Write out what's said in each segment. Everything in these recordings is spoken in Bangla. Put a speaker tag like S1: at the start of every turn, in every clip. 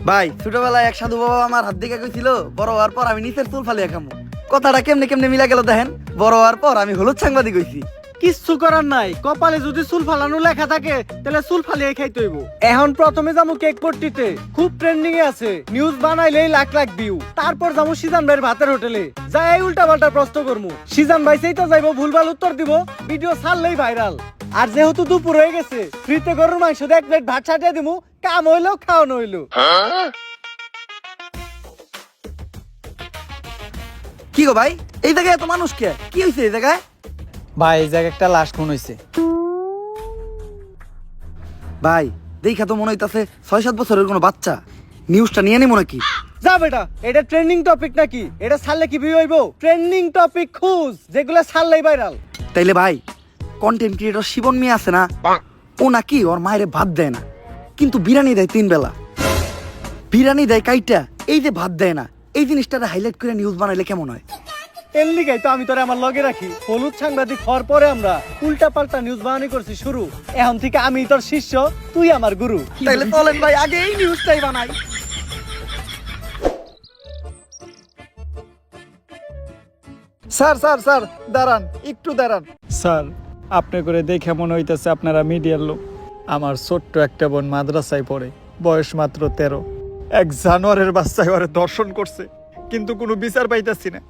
S1: ভাই ছোটবেলায় এক সাধু বাবা আমার হাত দিকে কইছিল বড় হওয়ার পর আমি নিচের চুল ফালিয়া খামু। কথাটা কেমনে কেমনে মিলা গেল দেখেন। বড় হওয়ার পর আমি হলুদ সাংবাদিক হইছি।
S2: কিচ্ছু করার নাই, কপালে যদি চুল ফালানো লেখা থাকে তাহলে চুল ফালিয়ে খাইতে হইব। এখন প্রথমে যাবো কেক পট্টিতে, খুব ট্রেন্ডিং এ আছে, নিউজ বানাইলেই লাখ লাখ ভিউ। তারপর যাবো সিজান ভাইয়ের ভাতের হোটেলে, যাই উল্টা পাল্টা প্রশ্ন করবো, সিজান ভাই সেই তো যাইবো ভুলভাল উত্তর দিব, ভিডিও ছাড়লেই ভাইরাল। আর যেহেতু দুপুর হয়ে গেছে, ফ্রিতে গরুর মাংস দিয়ে এক প্লেট ভাত ছাটিয়ে দিমু, কাম হইলো খাওয়ানো হইলো।
S1: কি গো ভাই, এই জায়গায় এত মানুষ কে? কি হইছে এই জায়গায়?
S2: ভাই এই জায়গায় একটা লাশ খুন হইছে।
S1: ভাই দেখা তো মনে হইতাছে 6-7 বছরের কোনো বাচ্চা। নিউজটা নিয়ে নি মনে কি?
S2: যা বেটা, এটা ট্রেন্ডিং টপিক নাকি? এটা ছাড়লে কি ভিউ হইব? ট্রেন্ডিং টপিক খুঁজ, যেগুলো ছাড়লেই ভাইরাল।
S1: তাইলে ভাই কন্টেন্ট ক্রিয়েটর শিবন মিয়া আছে না, ও নাকি ওর মায়েরে ভাত দেয় না, কিন্তু বিরিয়ানি দেয় 3 বেলা। বিরিয়ানি দেয় কাইটা, এই যে ভাত দেয় না, এই জিনিসটা হাইলাইট করে নিউজ বানাইলে কেমন হয়?
S2: এর লিগাই তো আমি তোরে আমার লগে রাখি। হলুদ সাংবাদিক হওয়ার পরে আমরা উল্টা পাল্টা নিউজ বানানি করছি শুরু। এখন থেকে আমি তোর শিষ্য, তুই আমার গুরু।
S1: তাইলে চলেন ভাই আগে এই নিউজটাই বানাই।
S3: স্যার স্যার স্যার দাঁড়ান, একটু দাঁড়ান।
S4: স্যার, আপনি করে দেখে মনে হইতেছে আপনারা মিডিয়ার লোক। আমার ছোট্ট একটা বোন মাদ্রাসায় পড়ে, বয়স মাত্র 13। এক জানোয়ারের বাচ্চায় ওরে দর্শন করছে, কিন্তু কোনো বিচার পাইতাছি না।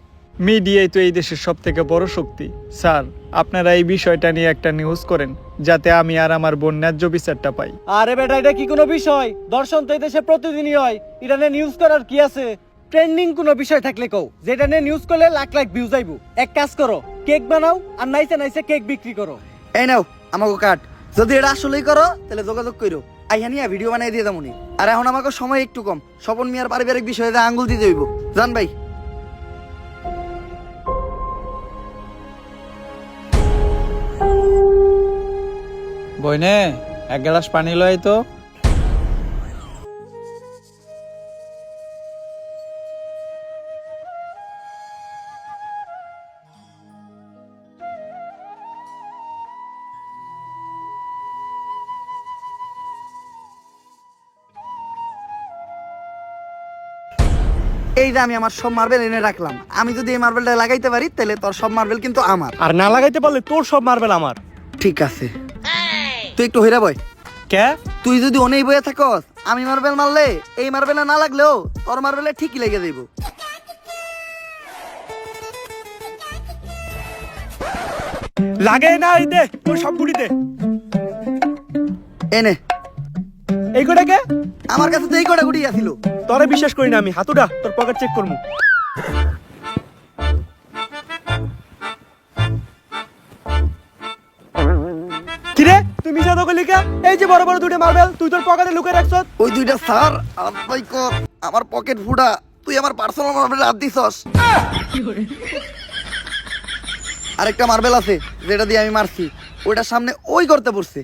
S4: মিডিয়াই তো এই দেশের সব থেকে বড় শক্তি। স্যার, আপনারা এই বিষয়টা নিয়ে একটা নিউজ করেন, যাতে আমি আর আমার বোন ন্যায্য বিচারটা পাই।
S2: আরে বেটা, এটা কি কোনো বিষয়? দর্শন তো এই দেশে প্রতিদিনই হয়, এটা নিয়ে নিউজ করার কি আছে? ট্রেন্ডিং কোনো বিষয় থাকলে কও, যেটা নিয়ে নিউজ করলে লাখ লাখ ভিউজ আইব। এক কাজ করো, কেক বানাও আর নাইসে নাইসে কেক বিক্রি করো।
S1: এই নাও আমাকে কাট। যদি এটা আসলেই করো তাহলে যোগাযোগ করো, আইহা নিয়ে ভিডিও বানিয়ে দিয়ে দামুনি। আর এখন আমাকে সময় একটু কম, স্বপন মিয়ার পারিবারিক বিষয়ে আঙ্গুল দিতে হইব। জান ভাই।
S4: বইনে এক গ্লাস পানি লয় তো।
S1: এই যে আমি আমার সব মার্বেল এনে রাখলাম, আমি যদি এই মার্বেলটা লাগাইতে পারি তাহলে তোর সব মার্বেল কিন্তু আমার।
S2: আর না লাগাইতে পারলে তোর সব মার্বেল আমার।
S1: ঠিক আছে, তুই একটু হইরা বয়।
S2: কে?
S1: তুই যদি অনেক বয়ে থাকস, আমি মার্বেল মারলে এই মার্বেলে না লাগলেও তোর মার্বেলে ঠিকই লেগে যাইব।
S2: লাগে না, এই দে তোর সব গুড়ি দে।
S1: এনে
S2: এই কোটা কে?
S1: আমার কাছে তো এই কটা গুটি আছিল।
S2: তোরে বিশ্বাস করি না আমি, হাতুড়া তোর পকেট চেক করবো। কিরে তুই মিশা তো কলিকা? এই যে বড় বড় দুটো মার্বেল তুই তোর পকেটে লুকিয়ে রাখছ।
S1: ওই দুইটা স্যার আমার পকেট ফুটা, তুই আমার পার্সোনাল মার্বেল হাত দিছস। আরেকটা মার্বেল আছে যেটা দিয়ে আমি মারছি, ওইটার সামনে ওই করতে পড়ছে।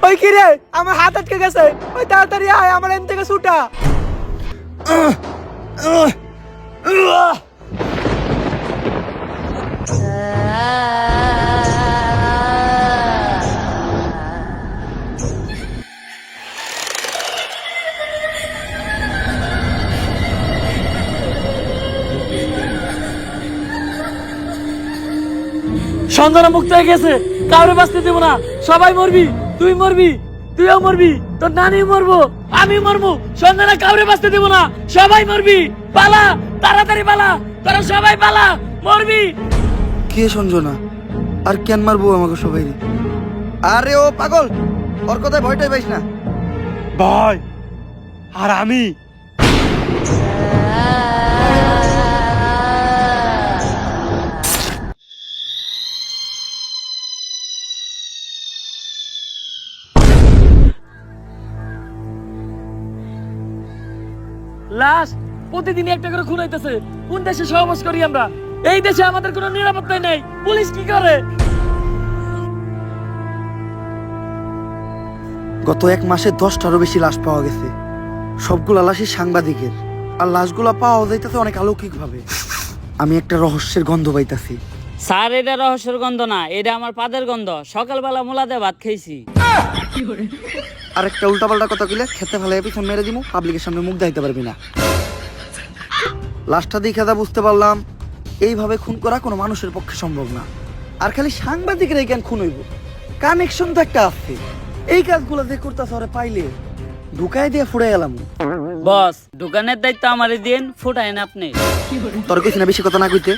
S2: ওই কিরে আমার হাত আটকে গেছে, ওই তাড়াতাড়ি আয়, আমার এন থেকে ছুটা।
S5: সন্ধ্যা মুক্ত হয়ে গেছে, কাউরে বাঁচতে দেবো না, সবাই মরবি, তুই মরবি, তুইও মরবি, তোর নানি মরবো, আমি মরবো, সন্ধ্যা কাউরে বাঁচতে দেবো না, সবাই মরবি, পালা, তাড়াতাড়ি পালা, তোরা সবাই পালা, মরবি।
S1: কে সঞ্জনা? আর কেন মারবো আমাকে সবাই? আরে ও পাগল, ওর কথায় ভয়টাই পাইস না।
S2: ভয়? আর আমি
S5: লাশ প্রতিদিনই একটা করে খুন হইতেছে। কোন দেশে সহবাস করি আমরা? এই দেশে আমাদের কোনো নিরাপত্তাই নেই। পুলিশ কি করে?
S1: গত 1 মাসে 10টারও বেশি লাশ পাওয়া গেছে। সবগুলা লাশই সাংবাদিকের, আর লাশগুলা পাওয়া যাইতেছে অনেক অলৌকিক ভাবে। আমি একটা রহস্যের গন্ধ পাইতাছি।
S5: স্যার এটা রহস্যের গন্ধ না, এটা আমার পাদের গন্ধ। সকালবেলা মোলাদে ভাত খাইছি।
S1: আর একটা উল্টাপাল্টা কথা কইলে খেতে ফেলে পিছন মেরে দিমু, পাবলিকের সামনে মুখ দেখাইতে পারবি না। লাশটা দেখে যা বুঝতে পারলাম, এইভাবে খুন করা কোনো মানুষের পক্ষে সম্ভব না। আর খালি সাংবাদিকের এই জ্ঞান খুন হইব, কানেকশন তো একটা আছে। এই কাজগুলো যে করতেছে ওরে পাইলে ঢুকাই দিয়ে ফুড়ে গেলাম।
S5: বস, দোকানের দায়িত্ব আমারে দিন, ফুটাইন আপনি।
S1: তোর কইছি না বেশি কথা না কইতে।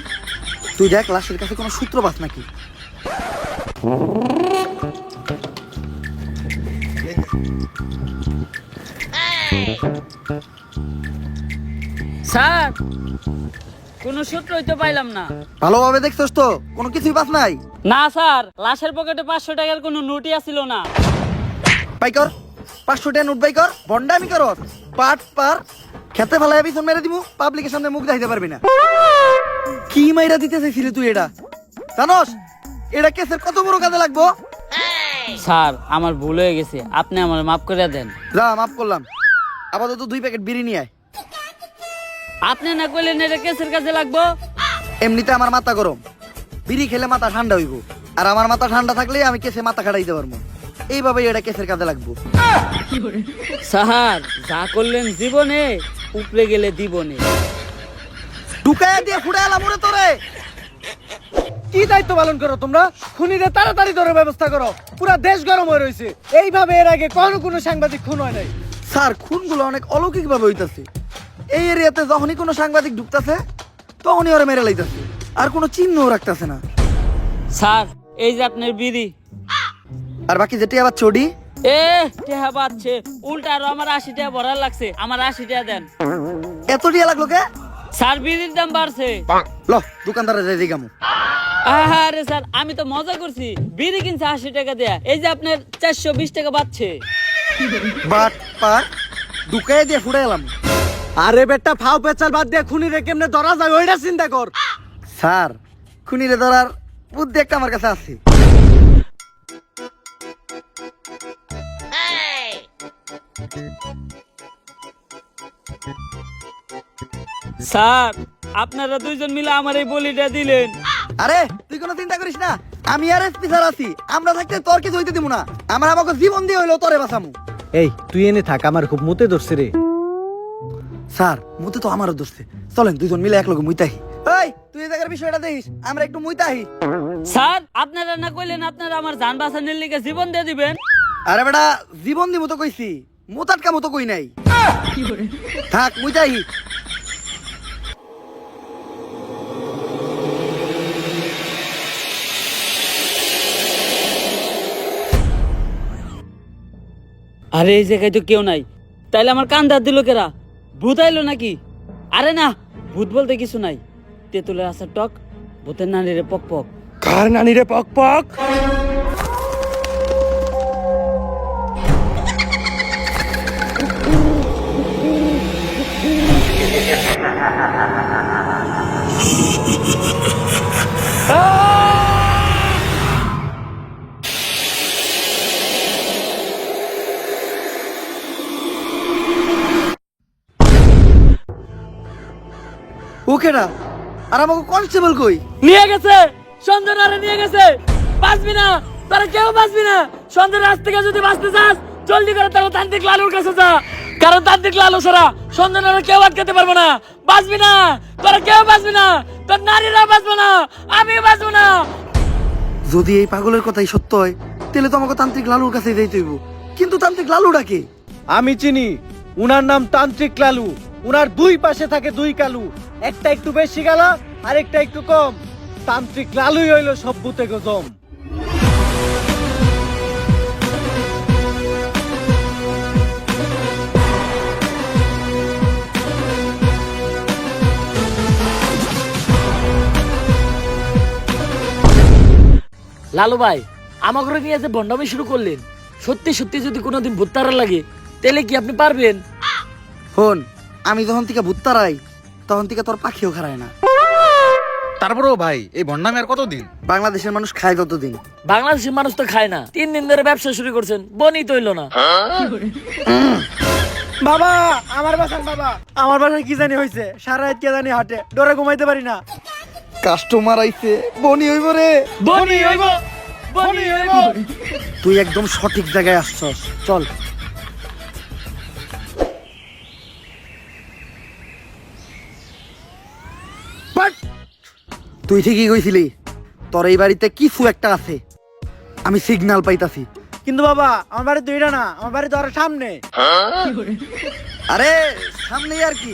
S1: তুই দেখ লাশের কাছে কোনো সূত্র পাস নাকি।
S5: স্যার, কোনো সূত্রই তো পাইলাম না।
S1: ভালোভাবে দেখছস তো, কোনো কিছুই পাস নাই?
S5: না স্যার, লাশের পকেটে 500 টাকার কোনো নোটই আসিল না।
S1: বাই কর 500 টাকা নোট বাই কর। বন্ডামি কর পাট পার, খেতে ফেলায় পিছন মেরে দিমু, পাবলিকের সামনে মুখ দেখাইতে পারবি না। কি মাইরা দিতে চাইছিলি তুই এটা? জানোস এটা কেসের কত বড় কাজে লাগবো?
S5: স্যার, আমার ভুল হয়ে গেছে, আপনি আমার মাফ করে দেন।
S1: যা মাফ করলাম, আপাতত 2 প্যাকেট বিড়ি নিয়ে আয়।
S5: আপনি না কইলেন এটা কেসের কাজে লাগবো।
S1: এমনিতে আমার মাথা গরম, বিড়ি খেলে মাথা ঠান্ডা হইব, আর আমার মাথা ঠান্ডা থাকলে আমি কেসে মাথা খাটাইতে পারবো। এইভাবেই এটা কেসের কাজে লাগবো।
S5: স্যার, যা করলেন জীবনে, উপরে গেলে দিবনে।
S1: ঢুকায় দিয়ে ফুড়ে এলাম ওরে তোরে।
S2: কি দায়িত্ব পালন করো তোমরা? খুনিরে তাড়াতাড়ি ধরে ব্যবস্থা করো, পুরো দেশ গরম হয়ে রয়েছে। এইভাবে এর আগে কোনো সাংবাদিক খুন হয় নাই।
S1: স্যার, খুনগুলো অনেক অলৌকিক ভাবে হইতাছে। এই এরিয়াতে যখনই কোনো সাংবাদিক ঢুকতাছে তখনই ওরা মেরে লাইতাছে, আর কোনো চিহ্নও রাখতাছে না।
S5: স্যার, এই যে আপনার বিড়ি।
S1: আর বাকি যেটি আবার চডি
S5: টেহা পাচ্ছে উল্টা, আরো আমার 80 টাকা ভরার লাগছে। আমার 80 টাকা দেন।
S1: এত টিয়া লাগলো কে?
S5: স্যার, বিড়ির দাম বাড়ছে।
S1: ল দোকানদারে যাই দিগামু।
S5: আরে স্যার, আমি তো মজা করছি। বিড়ি কিনছে 80 টাকা দেয়া, এই যে আপনার 420 টাকা বাড়ছে।
S1: বাট পার ঢুকায় দিয়ে ফুড়ে এলাম।
S2: আরে বেটা, ফাও পেচাল বাদ দিয়ে খুনিরে কেমনে ধরা যায় ওইটা চিন্তা কর।
S1: স্যার, খুনিরে ধরার বুদ্ধি একটা আমার কাছে আছে।
S5: স্যার, আপনারা দুইজন মিলে আমার এই বলিটা দিলেন।
S1: আরে তুই কোনো চিন্তা করিস না, আমি আর এসপি স্যার আছি। আমরা থাকতে তোর কিছু হইতে দিব না। আমরা আমাকে জীবন দিয়ে হইলো তোরে বাঁচামু।
S2: এই তুই এনে থাক, আমার খুব মুতে ধরছে রে।
S1: স্যার, মুতে তো আমারও ধরছে। চলেন দুইজন মিলে একলগে মুইতাহি। এই তুই এই জায়গার বিষয়টা দেখিস, আমরা একটু মুইতাহি।
S5: স্যার, আপনারা না কইলেন আপনারা আমার জান বাঁচানোর লিগে জীবন দিয়ে দিবেন?
S1: আরে বেটা, জীবন দিমু তো কইছি, মুতাটকা মতো কই নাই। থাক মুইতাহি।
S5: আরে এই জায়গায় তো কেউ নাই, তাইলে আমার কান দাঁত দিল কেরা? ভূত আইলো নাকি? আরে না, ভূত বলতে কিছু নাই। তেঁতুলের আসার টক, ভূতের নানিরে পক পক।
S3: কার নানি রে পক পক?
S1: ওকেরা আর আমাকে কনস্টেবল কই?
S5: নিয়ে গেছে, সঞ্জনারে নিয়ে গেছে। বাঁচবি না, তারা কেউ বাঁচবি না। সঞ্জয় রাত থেকে যদি বাঁচতে চাস, জলদি করে তারা তান্ত্রিক লালুর কাছে যা। কারণ তান্ত্রিক লালু ছাড়া সঞ্জনারে কেউ আটকাতে পারবো না। বাঁচবি না, তোরা কেউ বাঁচবি না, তোর নারীরা বাঁচবো না, আমি বাঁচবো না।
S1: যদি এই পাগলের কথাই সত্য হয়, তাহলে তো আমাকে তান্ত্রিক লালুর কাছে যাইতে হইব। কিন্তু তান্ত্রিক লালুটা কে?
S2: আমি চিনি, উনার নাম তান্ত্রিক লালু। উনার দুই পাশে থাকে দুই কালু, একটা একটু বেশি গালা আর একটা একটু কম। তান্ত্রিক লালুই হইল সব ভূতে গজম।
S5: লালু ভাই, আমাকে নিয়ে যে বন্ডামি শুরু করলেন, সত্যি সত্যি যদি কোনোদিন ভূত তারা লাগে, তাহলে কি আপনি পারবেন?
S1: হন, আমি যখন থেকে ভূত তারাই, তখন থেকে তোর পাখিও খারায় না।
S3: তারপরেও ভাই, এই ভন্ডামি আর কতদিন?
S1: বাংলাদেশের মানুষ খায় কতদিন?
S5: বাংলাদেশের মানুষ তো খায় না। 3 দিন ধরে ব্যবসা শুরু করছেন, বনি তৈল না।
S2: বাবা আমার বাসান বাবা, আমার বাসায় কি জানি হয়েছে, সারা রাত কে জানি হাটে, ডরে ঘুমাইতে পারি না।
S1: কাস্টমার আইছে, বনি হইব রে।
S5: বনি হইব, বনি হইব।
S1: তুই একদম সঠিক জায়গায় আসছস, চল। বাট! তুই ঠিকই কইছিলি, তোর এই বাড়িতে কিছু একটা আছে, আমি সিগন্যাল পাইতাছি।
S2: কিন্তু বাবা আমার বাড়ি তো এটা না, আমার বাড়ি তো আরো সামনে।
S1: আরে সামনে আর কি,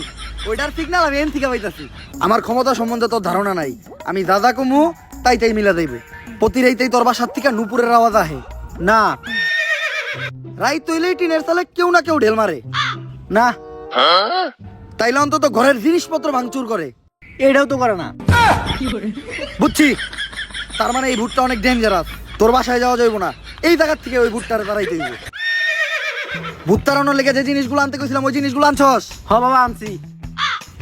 S1: ওইটার সিগন্যাল আমি এন থেকে পাইতাছি। আমার ক্ষমতা সম্বন্ধে তোর ধারণা নাই, আমি দাদা কমু তাই তাই মিলা যাইব। প্রতি রাইতেই তোর বাসার থেকে নুপুরের আওয়াজ আহে
S2: না
S1: রাইত তৈলেই টিনের সালে কেউ না কেউ ঢেল মারে
S2: না,
S1: তাইলে অন্তত ঘরের জিনিসপত্র ভাঙচুর করে।
S2: এটাও তো করে না।
S1: বুঝছি, তার মানে এই ভুটটা অনেক ডেঞ্জারাস। তোর বাসায় যাওয়া যাইব না, এই জায়গার থেকে ওই ভুট্টারে তাড়াইতে হইব। ভূত তাড়ানোর লেগে যে জিনিসগুলো আনতে কইছিলাম ওই জিনিসগুলো আনছস?
S2: হ বাবা আনছি,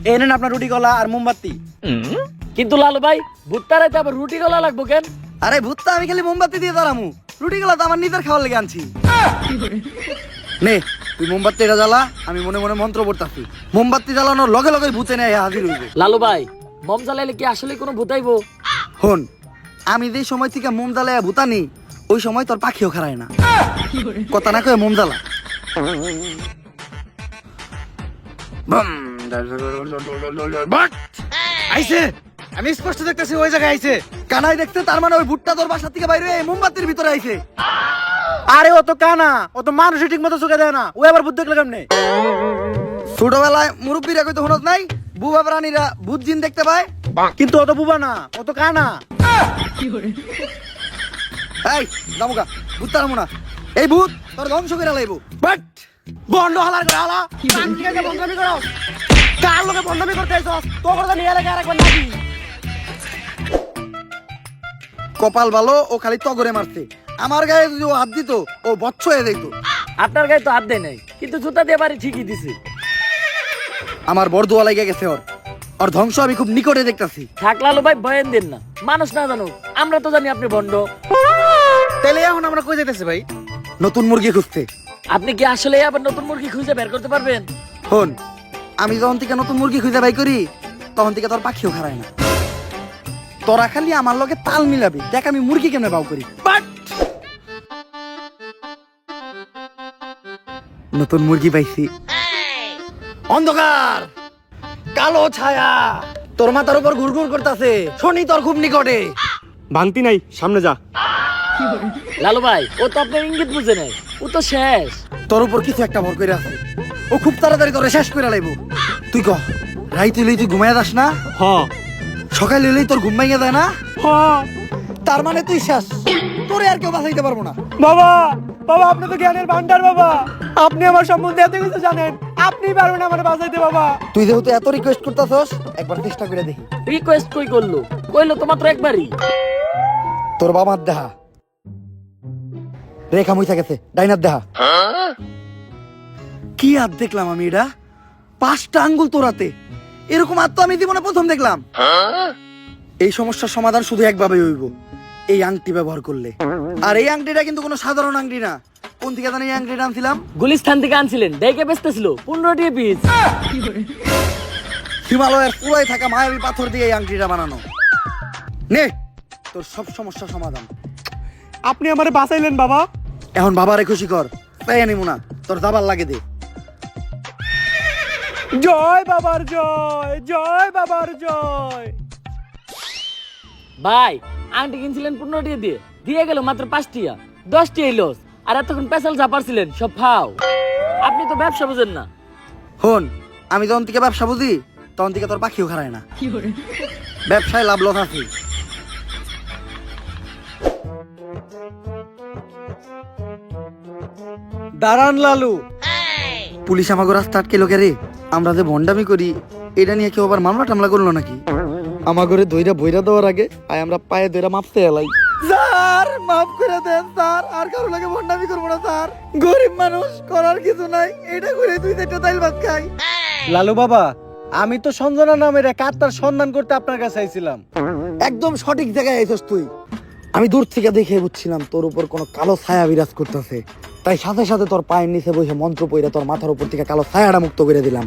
S2: এই নেন আপনার রুটি কলা আর মোমবাতি।
S5: কিন্তু লালু ভাই, ভুট্টা রাইতে আবার রুটি গলা লাগবো কেন?
S1: আরে ভূতটা আমি খালি মোমবাতি দিয়ে দাঁড়ামু, রুটিগুলো তো আমার নিজের খাওয়ার লেগে আনছি। নে তুই মোমবাতিটা জ্বালা, আমি মনে মনে মন্ত্র পড়তাছি। মোমবাতি জ্বালানোর লগে লগে ভূতে নেয় হাজির হইবে।
S5: লালু ভাই, মম জ্বালাইলে কি আসলে কোনো ভূতাইবো?
S1: হন, আমি যে সময় থেকে মোম জ্বালাইয়া ভূতানি ওই সময় তোর পাখিও খারায় না। কথা না কয়ে মোম জ্বালা।
S2: আইছে, আমি স্পষ্ট দেখতেছি ওই জায়গায় আইছে।
S1: কানাই দেখতে, তার মানে ওই ভুট্টা তোর বাসা থেকে বাইরে হয়ে মোমবাতির ভিতরে আইছে।
S2: আরে ও তো কানা, ও তো মানুষই ঠিক মতো চোখে দেয় না, ও আবার বুদ্ধি দেখলে কেমনে?
S1: ছোটবেলায় মুরব্বীরা কইতো শুনত নাই, বুবা প্রাণীরা ভূত জিন দেখতে পায়।
S2: কিন্তু ও তো বুবা না, ও তো কানা।
S1: এই দামুকা, ভূত তারামু না, এই ভূত তোর ধ্বংস করে লাইব। বাট
S2: বন্ধ হালার করে হালা, কান থেকে যে বন্ধমি করো, কার লোকে বন্ধমি করতে আইছস? তো করে নিয়ে লাগে আরেকবার নাকি?
S1: কপাল ভালো, ও খালি তগরে মারছে। আমার গায়ে যদি ও হাত দিত ও বচ্চ হয়ে যাইতো।
S5: আপনার গায়ে তো হাত দেয় নাই, কিন্তু জুতা দিয়ে বাড়ি ঠিকই দিছে।
S1: আমার বড় দোয়া লেগে গেছে ওর, ওর ধ্বংস আমি খুব নিকটে দেখতাছি।
S5: থাক লালু ভাই, বয়ান দেন না, মানুষ না জানুক, আমরা তো জানি আপনি ভণ্ড।
S2: তাইলে এখন আমরা কই যাইতেছি ভাই?
S1: নতুন মুরগি খুঁজতে।
S5: আপনি কি আসলে আবার নতুন মুরগি খুঁজে বের করতে পারবেন?
S1: হন, আমি যখন থেকে নতুন মুরগি খুঁজে বাই করি তখন থেকে তোর পাখিও খারায় না। তোরা খালি আমার লগে তাল মিলাবি, দেখ আমি মুরগি কেমনে বাউ করি। বাট নতুন মুরগি পাইছি। অন্ধকার, কালো ছায়া তোর মাথার উপর ঘুরঘুর করতেছে, শনি তোর খুব নিকটে।
S2: ভাঙতি নাই, সামনে যা।
S5: লালু ভাই, ও তো আপনার ইঙ্গিত বুঝে নাই, ও তো শেষ।
S1: তোর উপর কিছু একটা ভর করে আছে, ও খুব তাড়াতাড়ি তোরে শেষ করে লাইব। তুই কহ, রাইতে হইলেই তুই ঘুমাইয়া যাস না?
S2: হ
S1: সকালে হইলেই তোর ঘুম ভাঙিয়া যায় না?
S2: হ।
S1: তার মানে তুই শেষ, তোরে আর কেউ বাঁচাইতে পারবো না।
S2: বাবা, বাবা আপনি তো জ্ঞানের ভান্ডার বাবা, আপনি আমার সম্বন্ধে এত কিছু জানেন, আপনি পারবেন আমার বাঁচাইতে বাবা।
S1: তুই যেহেতু এত রিকোয়েস্ট করতেছস, একবার চেষ্টা করে দেখি।
S5: রিকোয়েস্ট কই করলো? কইলো তো মাত্র একবারই।
S1: তোর বাবার দেহা রেখা মুইছা গেছে, ডাইনার দেহা। কি হাত দেখলাম আমি, এটা 5টা আঙ্গুল তোরাতে, এরকম হাত তো আমি জীবনে প্রথম দেখলাম। এই সমস্যার সমাধান শুধু একভাবে হইব, এই আংটি ব্যবহার করলে। আর এই আংটিটা কিন্তু কোনো সাধারণ আংটি না। কোন থেকে জানি এই আংটিটা আনছিলাম?
S5: গুলিস্তান থেকে আনছিলেন, ডেকে বেচতেছিল 15 টাকা পিস।
S1: হিমালয়ের পুরাই থাকা মায়াবী পাথর দিয়ে এই আংটিটা বানানো। নে তোর সব সমস্যা সমাধান।
S2: আপনি আমারে বাঁচাইলেন বাবা।
S1: এখন বাবারে খুশি কর, তাই আনিমু না, তোর দাবার লাগে দে।
S2: জয় বাবার জয়, জয় বাবার জয়।
S5: ভাই, আংটি কিনছিলেন 15 টাকা দিয়ে, দিয়ে গেল মাত্র 5 টাকা, 10 টাকা লস। আর এতক্ষণ পেশাল চাপারছিলেন, সব ফাও। আপনি তো ব্যবসা বুঝেন না।
S1: হন, আমি যখন থেকে ব্যবসা বুঝি তখন থেকে তোর পাখিও খারায় না। ব্যবসায় লাভ লস আছে।
S2: দাঁড়ান লালু।
S1: পুলিশ আমাকে রাস্তা আটকে লোকে রে, আমরা যে ভন্ডামি করি এটা নিয়ে কেউ আবার মামলা টামলা করলো নাকি? আমার ঘরে দইরা বইরা দেওয়ার আগে আয় আমরা পায়ে দইরা মাপতে এলাই। স্যার মাফ করে দেন স্যার, আর কারো লাগে ভন্ডামি করবো না স্যার। গরিব মানুষ, করার কিছু নাই, এটা করে 2-4টা তাইল ভাত খাই।
S2: লালু বাবা, আমি তো সঞ্জনা নামের এক আত্মার সন্ধান করতে আপনার কাছে আইছিলাম।
S1: একদম সঠিক জায়গায় আইছস তুই। আমি দূর থেকে দেখে বুঝছিলাম তোর উপর কোনো কালো ছায়া বিরাজ করতেছে। তাই সাথে সাথে তোর পায়ের নিচে বসে মন্ত্র পইরা তোর মাথার উপর থেকে কালো ছায়াটা মুক্ত করে দিলাম।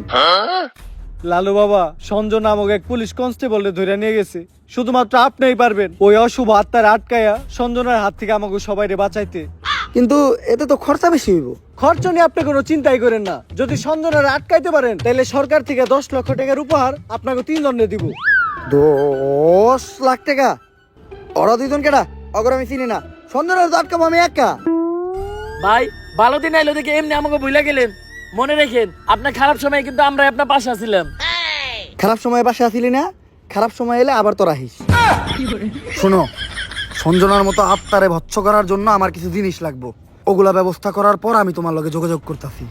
S2: লালু বাবা, সঞ্জয় নামক এক পুলিশ কনস্টেবলকে ধরে নিয়ে গেছে। শুধুমাত্র আপনিই পারবেন ওই অশুভ আত্মার আটকায়া সঞ্জনার হাত থেকে আমাকে সবাইরে বাঁচাইতে।
S1: কিন্তু এতে তো খরচা বেশি হইব।
S2: খরচ নিয়ে আপনি কোনো চিন্তাই করেন না। যদি সঞ্জনার আটকাইতে পারেন তাহলে সরকার থেকে 10 লক্ষ টাকার উপহার আপনাকে 3 জনে দিব।
S1: 10 লাখ টাকা? ওরা দুইজন কেডা? অগর আমি চিনি না। সন্ধ্যের আটকাবো আমি একা?
S5: ভাই ভালো দিন আইলো দেখে এমনি আমাকে ভুলে গেলেন। মনে রাখেন আপনার খারাপ সময় কিন্তু আমরা আপনার পাশে আছিলাম।
S1: খারাপ সময় বাসে আসিলি না? খারাপ সময় এলে আবার তোরা আহিস। শোনো, সঞ্জনার মতো আত্মারে ভৎস করার জন্য আমার কিছু জিনিস লাগবে। ওগুলা ব্যবস্থা করার পর আমি তোমার লগে যোগাযোগ করতেছি।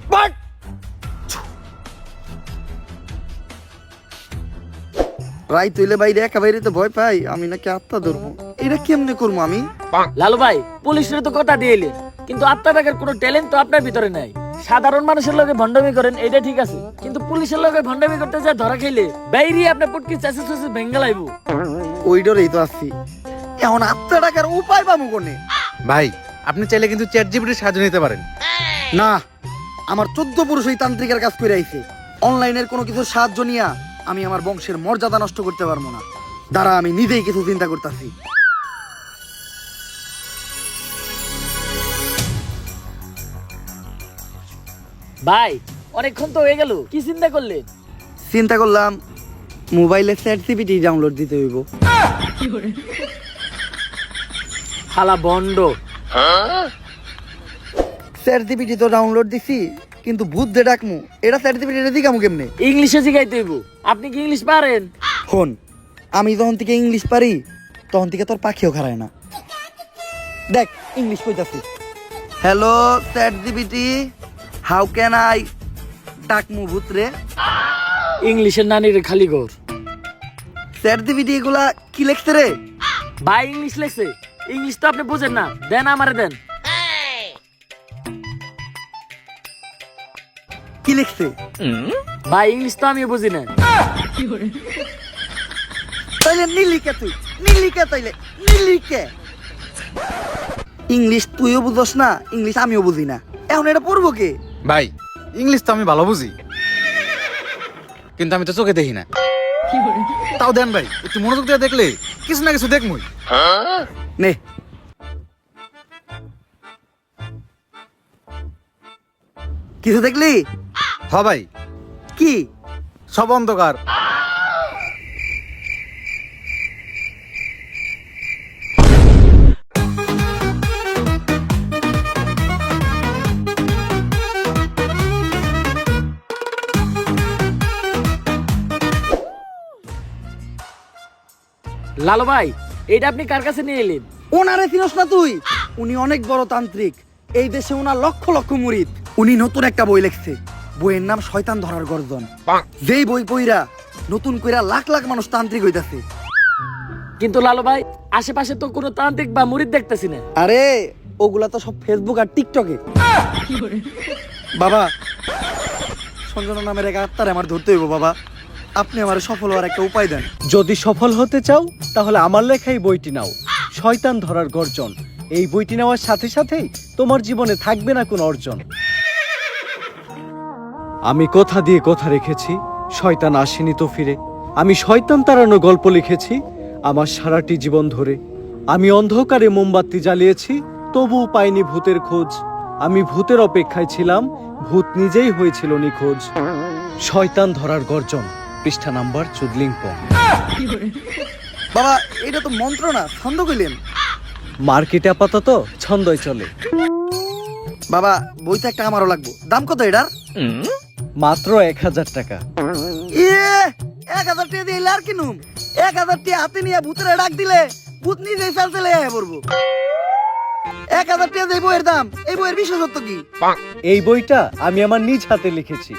S1: রাই তুইলে বাইরে একা বাইরে তো ভয় পাই। আমি নাকি আত্মা ধরবো? এটা কেমনে করবো আমি?
S5: লালু ভাই পুলিশের তো কথা দিয়েলেন, কিন্তু আত্মা টাকার কোনো ট্যালেন্ট তো আপনার ভিতরে নাই। সাধারণ মানুষের লগে ভণ্ডামি করেন এটা ঠিক আছে, কিন্তু পুলিশের লগে ভণ্ডামি করতে যা ধরা খাইলে বাইরে আপনার পুটকি চাষে চাষে ভেঙ্গে লাইব।
S1: ওই ডরেই তো আসছি। এখন আত্মা টাকার উপায় পাবো কোনে?
S3: ভাই, আপনি চাইলে কিন্তু চ্যাট জিপিটির সাহায্য নিতে পারেন।
S1: না, আমার 14 পুরুষ ওই তান্ত্রিকের কাজ করে আইছে। অনলাইনের কোনো কিছু সাহায্য নিয়া আমি আমার বংশের মর্যাদা নষ্ট করতে পারবো না। দাঁড়া, আমি নিজেই কিছু চিন্তা করতেছি।
S5: ভাই অনেকক্ষণ তো হয়ে গেল, কি চিন্তা করলেন?
S1: চিন্তা করলাম মোবাইলে চ্যাট জিপিটি ডাউনলোড দিতে হইব।
S5: হালা বন্ড।
S1: চ্যাট জিপিটি তো ডাউনলোড দিছি, কিন্তু ভূত দে ডাকমু, এটা চ্যাট জিপিটি দিকামু কেমনে?
S5: ইংলিশে শিখাইতে হইব। আপনি কি ইংলিশ পারেন?
S1: হন, আমি যখন থেকে ইংলিশ পারি তখন থেকে তোর পাখিও খারায় না। দেখ ইংলিশ কইতাছি। Hello ChatGPT, how can I ডাকমু ভূত রে?
S5: ইংলিশের নানির খালি ঘর।
S1: চ্যাট জিপিটি এগুলা কি লেখছে রে?
S5: ভাই ইংলিশ লেখছে। ইংলিশ তো আপনি বুঝেন না, দেন আমারে দেন।
S1: কি লিখছে?
S5: ভাই ইংলিশ তো আমিও বুঝি না।
S1: তাইলে নীলিকে তুই নীলিকে, তাইলে নীলিকে। ইংলিশ তুইও বুঝস না, ইংলিশ আমিও বুঝি না। এখন এটা পড়বো কে?
S3: ভাই, ইংলিশ তো আমি ভালো বুঝি, কিন্তু আমি তো চোখে দেখি না। তাও দেন ভাই, একটু মনোযোগ দিয়ে দেখলে কিছু না কিছু দেখমই।
S1: নে, কিছু দেখলি?
S3: হ ভাই,
S1: কি?
S3: সব অন্ধকার।
S5: লালু ভাই এটা আপনি কার কাছে নিয়ে এলেন?
S1: ওনারে চিনস না তুই? উনি অনেক বড় তান্ত্রিক। এই দেশে ওনার লক্ষ লক্ষ মুরিদ। উনি নতুন একটা বই লিখছে। বইয়ের নাম শয়তান ধরার গর্জন। যেই বই পইরা নতুন কইরা লাখ লাখ মানুষ তান্ত্রিক হইতাছে।
S5: কিন্তু লালু ভাই আশেপাশে তো কোনো তান্ত্রিক বা মুরিদ দেখতেছি না।
S1: আরে ওগুলা তো সব ফেসবুক আর টিকটকে। বাবা, সঞ্জনা নামের এক আত্মারে আমার ধরতে হইব। বাবা, আপনি আমার সফল হওয়ার একটা উপায় দেন।
S2: যদি সফল হতে চাও তাহলে আমার লেখা এই বইটি নাও, শয়তান ধরার গর্জন। এই বইটি নেওয়ার সাথে সাথেই তোমার জীবনে থাকবে না কোনো অর্জন। আমি কথা দিয়ে কথা রেখেছি, শয়তান আসেনি তো ফিরে। আমি শয়তান তাড়ানো গল্প লিখেছি আমার সারাটি জীবন ধরে। আমি অন্ধকারে মোমবাতি জ্বালিয়েছি, তবুও পাইনি ভূতের খোঁজ। আমি ভূতের অপেক্ষায় ছিলাম, ভূত নিজেই হয়েছিল নিখোঁজ। শয়তান ধরার গর্জন, পৃষ্ঠা নাম্বার চুদলিংপং।
S1: বাবা, এটা তো মন্ত্র না, ছন্দ কইলেন।
S2: মার্কেটে আপাতত ছন্দই চলে।
S1: বাবা, বইটা একটা আমারও লাগবে। দাম কত এটার?
S2: মাত্র 1000 টাকা।
S1: 1000 টাকা দিয়ে আর কিনুম? 1000 টাকা হাতে নিয়ে ভূতের ডাক দিলে ভূত নিজেই চাল চলে আয়া পড়বো। 1000 টাকা দিয়ে বইয়ের দাম, এই বইয়ের বিশেষত্ব কি?
S2: এই বইটা আমি আমার নিজ হাতে লিখেছি।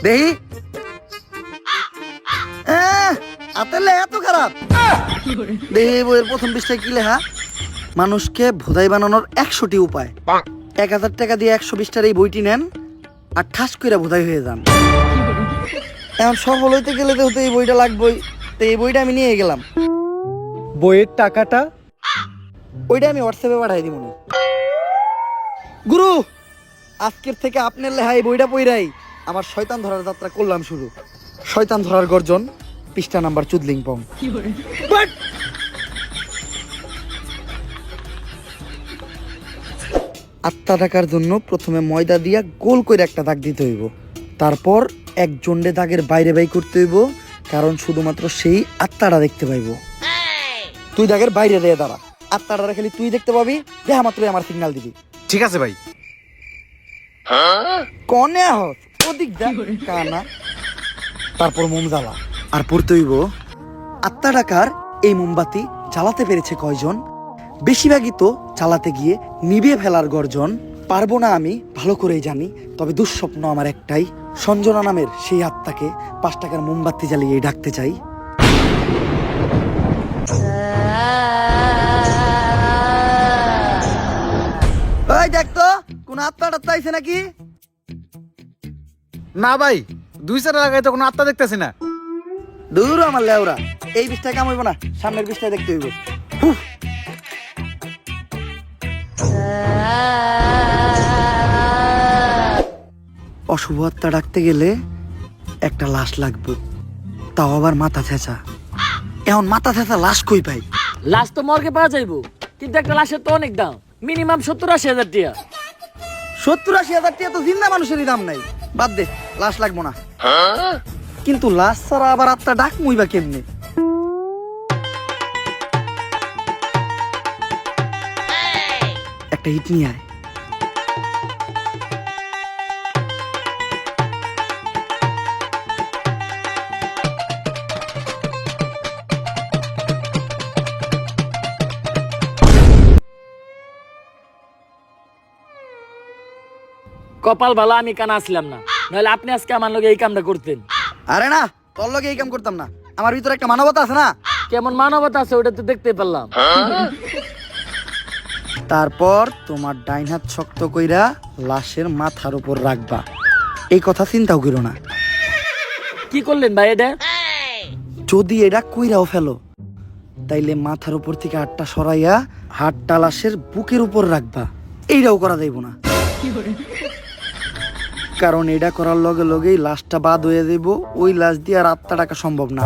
S1: দেহি হাতের লেখা এত খারাপ? দেহি বইয়ের প্রথম পৃষ্ঠায় কি লেখা? মানুষকে ভোদাই বানানোর 100টি উপায়। 1000 টাকা দিয়ে 120টার এই বইটি নেন আর ঠাস কইরা ভোদাই হয়ে যান। এখন সফল হইতে গেলে তো এই বইটা লাগবেই। তো এই বইটা আমি নিয়ে গেলাম।
S2: বইয়ের টাকাটা?
S1: ওইটা আমি হোয়াটসঅ্যাপে পাঠাই দিব। গুরু, আজকের থেকে আপনার লেহাই বইটা পইরাই আমার শয়তান ধরার যাত্রা করলাম শুরু। শয়তান ধরার গর্জন, পৃষ্ঠা নাম্বার চুদলিং পং। আত্মা ডাকার জন্য প্রথমে ময়দা দিয়া গোল করে একটা দাগ দিতে হইব, তারপর এক জন্ডে দাগের বাইরে বাই করতে হইব, কারণ শুধুমাত্র সেই আত্মাটা দেখতে পাইব। তুই দাগের বাইরে দিয়ে দাঁড়া, আত্মাটা খালি তুই দেখতে পাবি, দেখা মাত্রই আমার সিগন্যাল দিবি।
S3: ঠিক আছে ভাই।
S1: কনে আহত ওদিক যা কানা। তারপর মোম জ্বালা আর পড়তে হইব, আত্মা ডাকার এই মোমবাতি জ্বালাতে পেরেছে কয়জন, বেশিরভাগই তো জ্বালাতে গিয়ে নিভিয়ে ফেলার গর্জন। পারবো না আমি ভালো করেই জানি, তবে দুঃস্বপ্ন আমার একটাই, সঞ্জনা নামের সেই আত্মাকে 5 টাকার মোমবাতি জ্বালিয়ে ডাকতে চাই। ওই দেখ তো কোন আত্মা টাত্মা আইছে নাকি?
S3: না ভাই, 2-4 লাগাই তো কোনো আত্মা দেখতেছি না।
S1: দূর আমার লেওরা, এই বিষটায় কাম হইব না, সামনের বিষটায় দেখতে হইব। হুহ। অশুভ আত্মা ডাকতে গেলে একটা লাশ লাগবে, তাও আবার মাথা ছেঁচা। এখন মাথা ছেঁচা লাশ কই পাই?
S5: লাশ তো মর্গে পাওয়া যাইবো, কিন্তু একটা লাশের তো অনেক দাম, মিনিমাম 70-80 হাজার টাকা।
S1: 70-80 হাজার টাকা তো জিন্দা মানুষেরই দাম নাই, বাদ দে, লাশ লাগবো না। কিন্তু লাশ ছাড়া আবার আত্মা ডাক মুইবা কেমনে? একটা হিট নিয়ে আয়।
S5: কপাল ভালো আমি কানা আসলাম না, নাহলে আপনি আজকে আমার লগে এই কামটা করতেন।
S1: আরে না, তোর লগে এই কাম করতাম না, আমার ভিতরে একটা মানবতা আছে না।
S5: কেমন মানবতা আছে ওটা তো দেখতে পারলাম।
S1: তারপর তোমার ডাইন হাত শক্ত কইরা লাশের মাথার উপর রাখবা, এই কথা চিন্তাও করো না।
S5: কি করলেন ভাই এটা?
S1: যদি এটা কইরাও ফেলো, তাইলে মাথার উপর থেকে হাতটা সরাইয়া হাতটা লাশের বুকের উপর রাখবা, এইটাও করা যাইব না। কারণ এটা করার লগে লগেই লাশটা বাদ হয়ে যাইব, ওই লাশ দিয়ে আর আত্মা ডাকা সম্ভব না।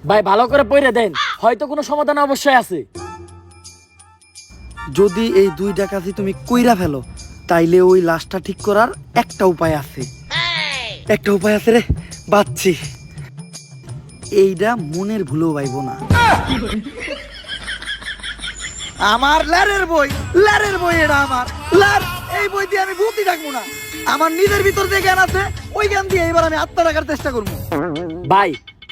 S5: ভাই ভালো করে পড়ে দেন, হয়তো কোনো সমাধান অবশ্যই আছে।
S1: যদি এই 2 ডাকাতি তুমি কইরা ফেলো, তাইলে ওই লাশটা ঠিক করার একটা উপায় আছে। একটা উপায় আছে রে, বাচ্চি। এইটা মনের ভুলেও পাইব না। আমার ল্যারের বই, ল্যারের বই এটা আমার ল্যার। এই বই দিয়ে আমি ভূতই ডাকবো না, আমার নিজের ভিতর যে জ্ঞান আছে ওই জ্ঞান দিয়ে এবার আমি আত্মা ডাকার চেষ্টা করবো।
S5: ভাই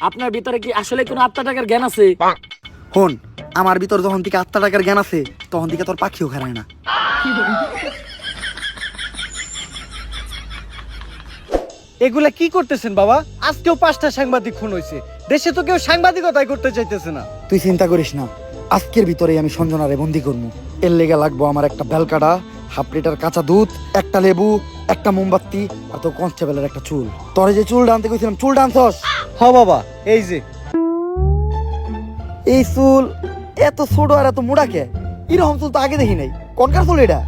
S5: আপনার ভিতরে কি আসলে কোনো আত্মা টাকার জ্ঞান আছে?
S1: হন, আমার ভিতর যখন থেকে আত্মা ডাকার জ্ঞান আছে, তখন থেকে তোর পাখিও খারায় না।
S2: এগুলা কি করতেছেন বাবা? আজকেও 5টা সাংবাদিক খুন হয়েছে, দেশে তো কেউ সাংবাদিকতাই করতে চাইতেছে না।
S1: তুই চিন্তা করিস না, আজকের ভিতরে আমি সঞ্জনারে বন্দি করবো। এর লেগে লাগবো আমার একটা বেলকাটা, 1/2 লিটার কাঁচা দুধ, একটা লেবু, একটা মোমবাতি, আর তো কনস্টেবলের একটা চুল। তোরে যে চুল ডানতে কইছিলাম, চুল ডানছস?
S2: হ বাবা, এই যে
S1: এই চুল এত ছোট আর এত মোটা কে? এরকম চুল তো আগে দেখি নাই, কনকার চুল এটা?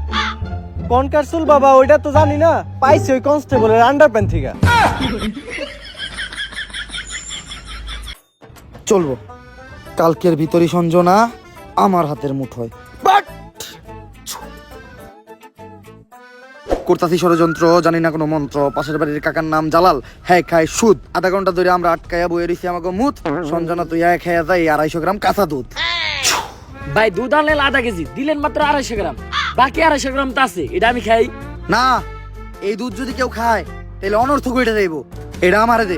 S2: কনকার চুল বাবা, ওইটা তো জানি না, পাইছি ওই কনস্টেবলের আন্ডারপ্যান্ট থেকে।
S1: চলবো, কালকের ভিতরই সঞ্জনা আমার হাতের মুঠোয়। করতাছি ষড়যন্ত্র, জানি না কোনো মন্ত্র। পাশের বাড়ির কাকার নাম জালাল, হ্যাঁ খায় সুদ। আধা ঘন্টা ধরে আমরা আটকায়া বয়ে রইছি আমাকে মুত। সঞ্জনা তুই খাইয়া যাই 250 গ্রাম কাঁচা দুধ।
S5: ভাই দুধ আনলেন আধা কেজি, দিলেন মাত্র 250 গ্রাম, বাকি 250 গ্রাম তো আছে, এটা আমি খাই
S1: না। এই দুধ যদি কেউ খায় তাহলে অনর্থক হইতে যাইব, এটা আমারে দে।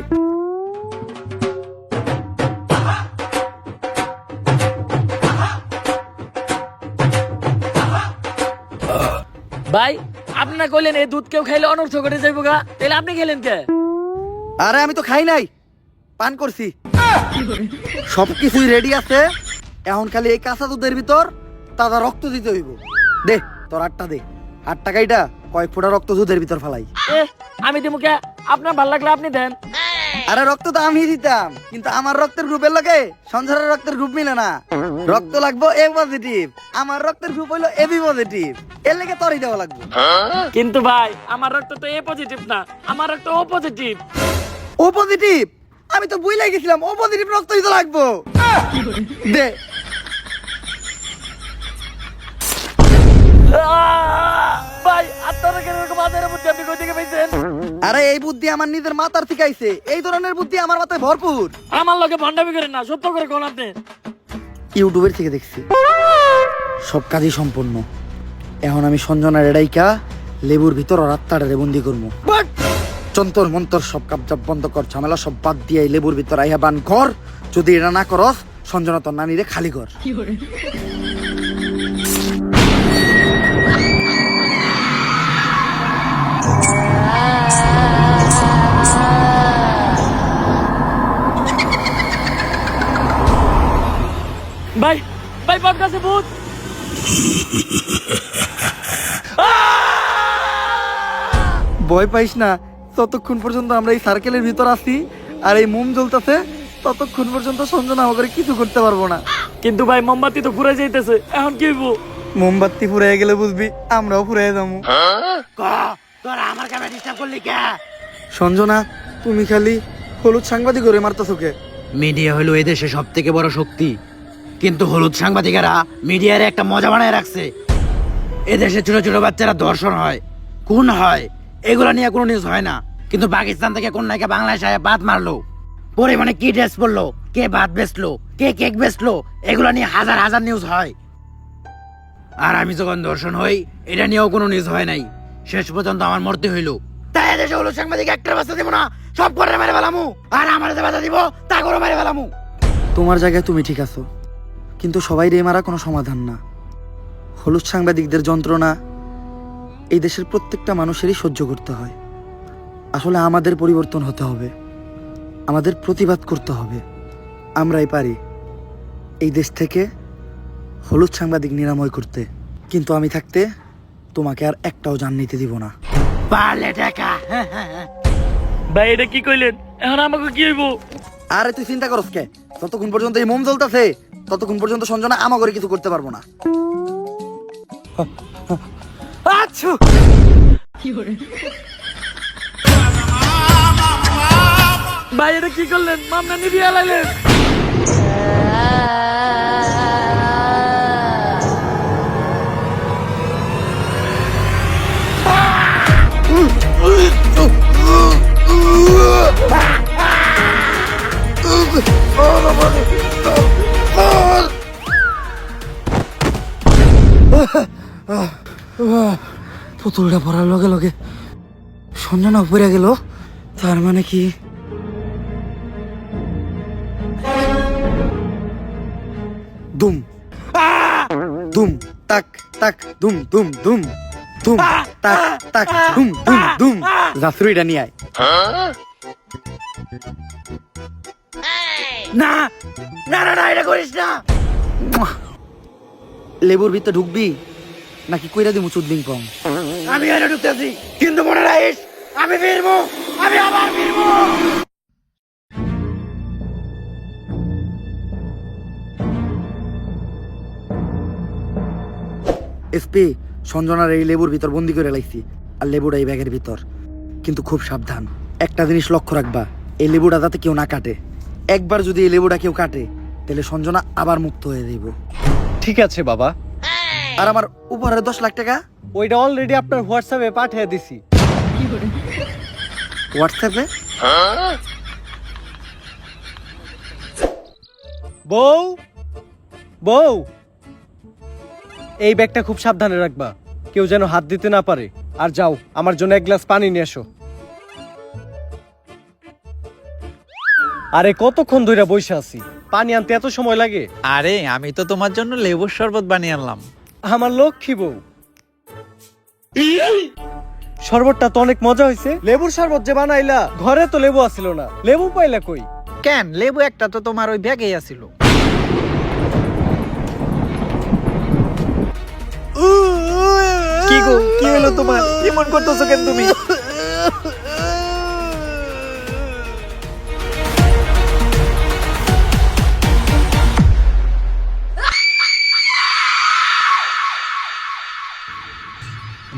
S5: ভাই আপনি না কইলেন এই দুধ কেউ খাইলে অনর্থ করে যাইব গা, তাহলে আপনি খেলেন কে?
S1: আরে আমি তো খাই নাই, পান করছি। সবকিছুই রেডি আছে, এখন খালি এই কাঁচা দুধের ভিতর তাজা রক্ত দিতে হইব। দে তোর 8টা দে, 8 টাকাইটা কয়েক ফোঁটা রক্ত দুধের ভিতর ফালাই।
S5: আমি দিমু কে? আপনার ভালো লাগলে আপনি দেন।
S1: আরে রক্ত তো আমি দিতাম, কিন্তু আমার রক্তের গ্রুপের লগে সঞ্জনার রক্তের গ্রুপ মিলে না। রক্ত লাগবো এ পজিটিভ, আমার রক্তের গ্রুপ হইলো এবি পজিটিভ, এর লেগে তরই দেওয়া লাগবে।
S5: কিন্তু ভাই আমার রক্ত তো এ পজিটিভ না, আমার রক্ত ও পজিটিভ।
S1: ও পজিটিভ? আমি তো বুঝলাই গেছিলাম ও পজিটিভ রক্তই তো লাগবো। দে।
S5: ভাই আপনারা কেন এরকম আদের মধ্যে আপনি কই থেকে পাইছেন?
S1: আরে এই বুদ্ধি আমার নিজের মাথার থেকে আইছে, এই ধরনের বুদ্ধি আমার মাথায় ভরপুর।
S5: আমার লগে ভন্ডামি করেন না, সত্য করে কোন আপনি।
S1: ইউটিউবের থেকে দেখছি, সব কাজই সম্পূর্ণ। এখন আমি সঞ্জনার এড়াইকা লেবুর ভিতর ওর আত্মাটারে বন্দি করবো। চন্তর মন্তর সব কাপজাপ বন্ধ কর, ঝামেলা সব বাদ দিয়ে এই লেবুর ভিতর আইহা বান কর। যদি এটা না করস, সঞ্জনা তোর নানিরে খালি কর।
S5: ভাই ভাই বাপ কাছে ভূত।
S1: ভয় পাইস না, ততক্ষণ পর্যন্ত আমরা এই সার্কেলের ভিতর আছি আর এই মোম জ্বলতেছে, ততক্ষণ পর্যন্ত সঞ্জনা আমাকে কিছু করতে পারবো না।
S5: কিন্তু ভাই মোমবাতি তো ফুরাই যাইতেছে, এখন কি হইব?
S1: মোমবাতি ফুরাই গেলে বুঝবি আমরাও ফুরাই যাবো। সঞ্জনা, তুমি খালি হলুদ সাংবাদিক করে মারতেছো কে?
S6: মিডিয়া হলো এদেশে সব থেকে বড় শক্তি, কিন্তু হলুদ সাংবাদিকেরা মিডিয়ার একটা মজা বানায় রাখছে। এদেশে ছোট ছোট বাচ্চারা ধর্ষণ হয়, খুন হয়, এগুলা নিয়ে কোনো নিউজ হয় না। কিন্তু পাকিস্তান থেকে কোন নায়িকা বাংলাদেশে ভাত মারলো, পরিমাণে কি ড্রেস পরলো, কে ভাত বেচলো, কে কেক বেচলো, এগুলা নিয়ে হাজার হাজার নিউজ হয়। আর আমি যখন ধর্ষণ হই, এটা নিয়েও কোনো নিউজ হয় নাই। শেষ পর্যন্ত আমার মরতে হইলো। তাই এদেশে হলুদ সাংবাদিক একটার বাচ্চা দিব না, সব করে মেরে ফেলামু। আর আমার যে বাধা দিব তা করে মেরে ফেলামু।
S1: তোমার জায়গায় তুমি ঠিক আছো, কিন্তু সবাই রে মারা কোনো সমাধান না। হলুদ সাংবাদিকদের যন্ত্রণা এই দেশের প্রত্যেকটা মানুষেরই সহ্য করতে হয়। আসলে আমাদের পরিবর্তন হতে হবে, আমাদের প্রতিবাদ করতে হবে। আমরাই পারি এই দেশ থেকে হলুদ সাংবাদিক নিরাময় করতে, কিন্তু আমি থাকতে তোমাকে আর একটাও জান নিতে দিব না।
S6: পারলে টাকা।
S5: ভাই এটা কি কইলেন? এখন আমাকে কি হইব?
S1: আরে তুই চিন্তা করস কে? যতক্ষণ পর্যন্ত এই মোম জ্বলতেছে ততক্ষণ পর্যন্ত সঞ্জনা আমাকে কিছু করতে পারবো না। আচ্ছা
S5: ভাই এটা কি করলেন? মামলা নিবিয়ে লাইলেন।
S1: পুতুলটা পড়ার লগে লগে সঞ্জনা উপরে গেল, তার মানে কি দুম দুম তাক তাক দুম দুম দুম দুম তাক তাক দুম দুম দুম। জাফরুইটা নিয়ে আয়।
S6: না না না না, এটা করিস না।
S1: লেবুর ভিতরে ঢুকবি নাকি কইরা দিমু চুদলিং পং?
S6: আমি এনে ঢুকতেছি, কিন্তু মনে রাখিস আমি ফিরবো, আমি আবার ফিরবো।
S1: এসপি, সঞ্জনার এই লেবুর ভিতর বন্দি করে লাইছি, আর লেবুটা এই ব্যাগের ভিতর। কিন্তু খুব সাবধান, একটা জিনিস লক্ষ্য রাখবা, এই লেবুটা যাতে কেউ না কাটে। একবার যদি এই লেবুটা কেউ কাটে তাহলে সঞ্জনা আবার মুক্ত হয়ে যাইব।
S2: ঠিক আছে বাবা,
S1: আর আমার উপহারের 10 লাখ টাকা
S2: ওইটা অলরেডি আপনার হোয়াটসঅ্যাপে পাঠিয়ে দিছি।
S1: হোয়াটসঅ্যাপে?
S2: বউ বউ, এই ব্যাগটা খুব সাবধানে রাখবা, কেউ যেন হাত দিতে না পারে। আর যাও, আমার জন্য 1 গ্লাস পানি নিয়ে এসো। আরে কতক্ষণ ধরে বসে আছি, পানি আনতে এত সময় লাগে?
S4: আরে আমি তো তোমার জন্য লেবুর শরবত বানিয়ে আনলাম।
S2: আমার লক্ষ্মী বউ, শরবতটা তো অনেক মজা হয়েছে। লেবুর শরবত যে বানাইলা, ঘরে তো লেবু আসিল না, লেবু পাইলা কই?
S4: কেন, লেবু একটা তো তোমার ওই ব্যাগেই আছিল। কি গো, কি হলো তোমার? এমন করতেছো কেন তুমি?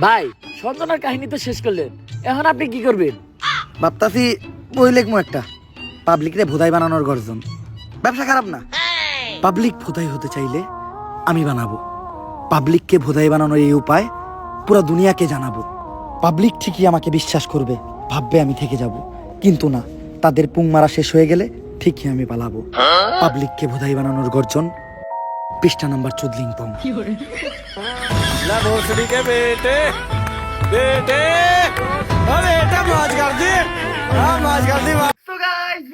S5: ভাই সঞ্জনার কাহিনী তো শেষ করলেন, এখন আপনি কি করবেন?
S1: ভাবতাছি বই লেখমু একটা, পাবলিকরে ভোদাই বানানোর গর্জন। ব্যবসা খারাপ না, পাবলিক ভোদাই হতে চাইলে আমি বানাবো। পাবলিককে ভোদাই বানানোর এই উপায় পুরো দুনিয়াকে জানাবো। পাবলিক ঠিকই আমাকে বিশ্বাস করবে, ভাববে আমি থেকে যাব, কিন্তু না, তাদের পুং মারা শেষ হয়ে গেলে ঠিকই আমি পালাবো। পাবলিককে ভোদাই বানানোর গর্জন, পৃষ্ঠা নাম্বার 14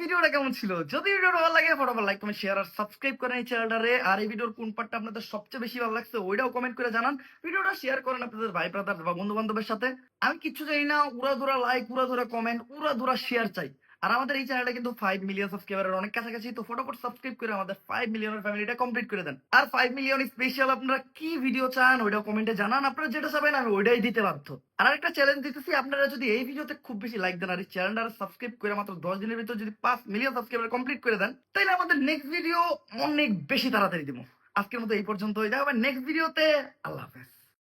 S1: ভিডিওটা কেমন ছিল? যদি ভিডিওটা ভালো লাগে ফটোফট লাইক কমেন্ট শেয়ার আর সাবস্ক্রাইব করেন এই চ্যানেলটারে। আর এই ভিডিওর কোন পার্টটা আপনাদের সবচেয়ে বেশি ভালো লাগছে ওইটাও কমেন্ট করে জানান। ভিডিওটা শেয়ার করেন আপনাদের ভাই ব্রাদার বা বন্ধু বান্ধবের সাথে। আমি কিচ্ছু চাই না, উড়াধুরা লাইক, উড়াধুরা কমেন্ট, উড়াধুরা শেয়ার চাই। আর আমাদের এই চ্যানেলটা কিন্তু 5 মিলিয়ন সাবস্ক্রাইবারের অনেক কাছাকাছি, তো ফটোফট সাবস্ক্রাইব করে আমাদের 5 মিলিয়নের ফ্যামিলিটা কমপ্লিট করে দেন। আর 5 মিলিয়ন স্পেশাল আপনারা কি ভিডিও চান ওইটাও কমেন্টে জানান। আপনারা যেটা চাবেন আমি ওইটাই দিতে বাধ্য। আর একটা চ্যালেঞ্জ দিতেছি, আপনারা যদি এই ভিডিওতে খুব বেশি লাইক দেন আর এই চ্যানেলটা সাবস্ক্রাইব করে মাত্র 10 দিনের ভিতর যদি 5 মিলিয়ন সাবস্ক্রাইবার কমপ্লিট করে দেন, তাহলে আমাদের নেক্সট ভিডিও অনেক বেশি তাড়াতাড়ি দিব। আজকের মতো এই পর্যন্ত, দেখা হবে নেক্সট ভিডিওতে। আল্লাহ হাফেজ।